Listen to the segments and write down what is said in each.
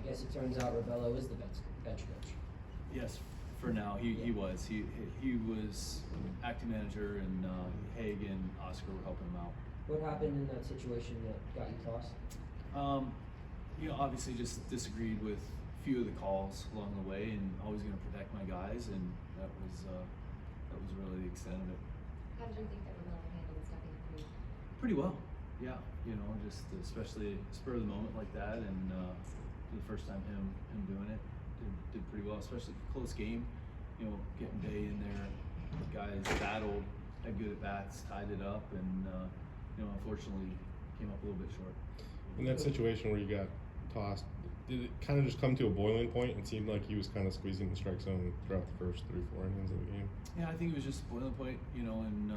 guess it turns out Ravello is the bench coach. Yes, for now he was. He was acting manager, and Haig and Oscar were helping him out. What happened in that situation that got you tossed? Obviously just disagreed with a few of the calls along the way, and always going to protect my guys, and that was really the extent of it. How did you think that Ravello handled stepping up for you? Pretty well, yeah. Just especially spur of the moment like that, and for the first time him doing it, did pretty well, especially close game. Getting Day in there, guys battled, had good at bats, tied it up, and unfortunately came up a little bit short. In that situation where you got tossed, did it kind of just come to a boiling point? It seemed like he was kind of squeezing the strike zone throughout the first 3-4 innings of the game. Yeah, I think it was just boiling point, and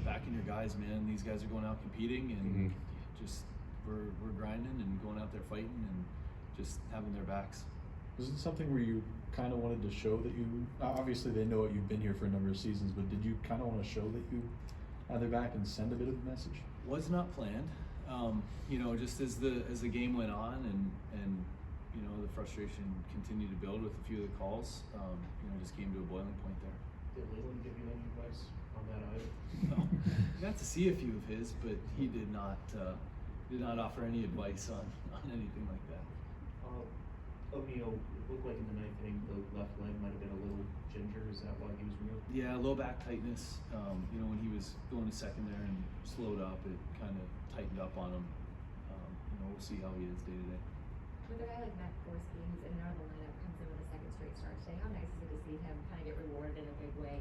backing your guys, man. These guys are going out competing, and just we're grinding and going out there fighting and just having their backs. Was it something where you kind of wanted to show that you, obviously they know you've been here for a number of seasons, but did you kind of want to show that you had their back and send a bit of a message? Was not planned. Just as the game went on and the frustration continued to build with a few of the calls, just came to a boiling point there. Did Leland give you any advice on that item? No, got to see a few of his, but he did not offer any advice on anything like that. O'Neill, it looked like in the ninth inning the left leg might have been a little ginger. Is that why he was removed? Yeah, low back tightness. When he was going to second there and slowed up, it kind of tightened up on him. We'll see how he is day to day. With a guy like Matt Gorski, who's in and out of the lineup, comes in with a second straight start today, how nice is it to see him kind of get rewarded in a big way,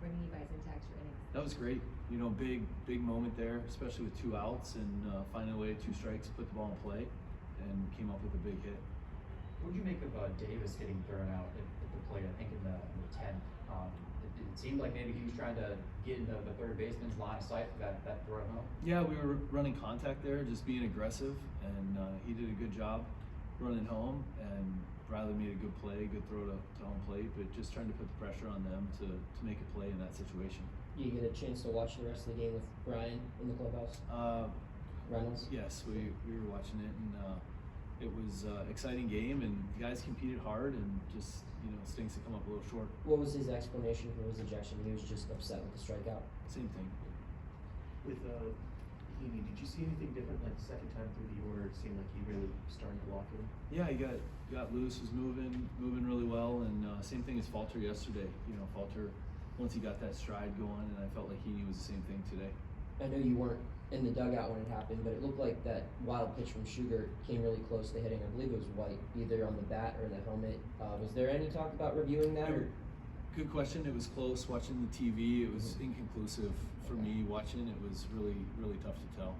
bringing you guys into extra innings? That was great. Big moment there, especially with 2 outs and finding a way, 2 strikes, put the ball in play, and came up with a big hit. What did you make of Davis getting thrown out at the plate? I think in the 10th. It seemed like maybe he was trying to get into the third baseman's line of sight for that throw home. Yeah, we were running contact there, just being aggressive, and he did a good job running home. And Riley made a good play, good throw to home plate, but just trying to put the pressure on them to make a play in that situation. You get a chance to watch the rest of the game with Brian in the clubhouse? Reynolds? Yes, we were watching it, and it was an exciting game, and the guys competed hard, and just stinks to come up a little short. What was his explanation for his ejection? He was just upset with the strikeout. Same thing. With Heaney, did you see anything different? Like the second time through the order, it seemed like he really started to lock in. Yeah, he got loose, was moving really well, and same thing as Falter yesterday. Falter, once he got that stride going, and I felt like Heaney was the same thing today. I know you weren't in the dugout when it happened, but it looked like that wild pitch from Sugar came really close to hitting. I believe it was White, either on the bat or the helmet. Was there any talk about reviewing that? Or? Good question. It was close. Watching the TV, it was inconclusive for me. Watching it was really tough to tell.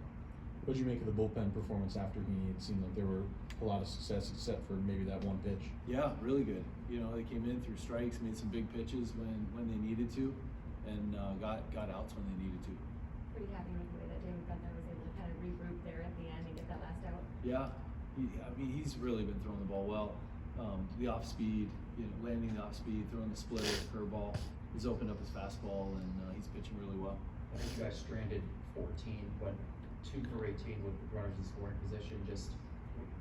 What did you make of the bullpen performance after he? It seemed like there were a lot of success except for maybe that one pitch. Yeah, really good. They came in through strikes, made some big pitches when they needed to, and got outs when they needed to. Pretty happy with the way that David Butler was able to kind of regroup there at the end and get that last out. Yeah, he's really been throwing the ball well. The off speed, landing the off speed, throwing the splitter, curveball, has opened up his fastball, and he's pitching really well. I think you guys stranded 14, but 2 for 18 with runners in scoring position. Just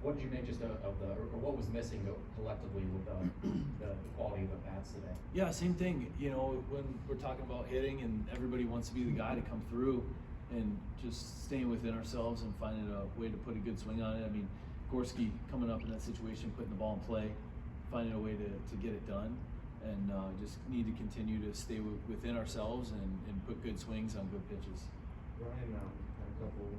what did you make of the, or what was missing collectively with the quality of the bats today? Yeah, same thing. When we're talking about hitting and everybody wants to be the guy to come through, and just staying within ourselves and finding a way to put a good swing on it. Gorski coming up in that situation, putting the ball in play, finding a way to get it done, and just need to continue to stay within ourselves and put good swings on good pitches. Ryan had a couple,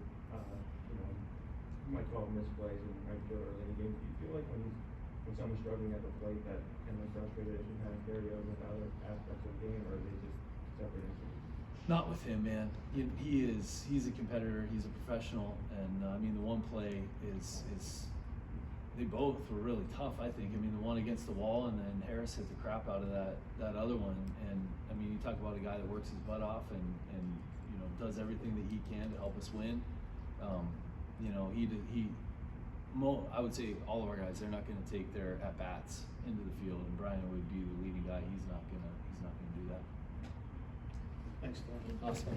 you might call them misplays and right to early in the game. Do you feel like when someone's struggling at the plate that kind of frustrated and kind of carry over into other aspects of the game, or are they just separate issues? Not with him, man. He's a competitor. He's a professional, and the one play is they both were really tough. I think. The one against the wall, and then Harris hit the crap out of that other one. And you talk about a guy that works his butt off and does everything that he can to help us win. I would say all of our guys, they're not going to take their at bats into the field, and Brian would be the leading guy. He's not going to do that. Thanks, Glenn. Awesome.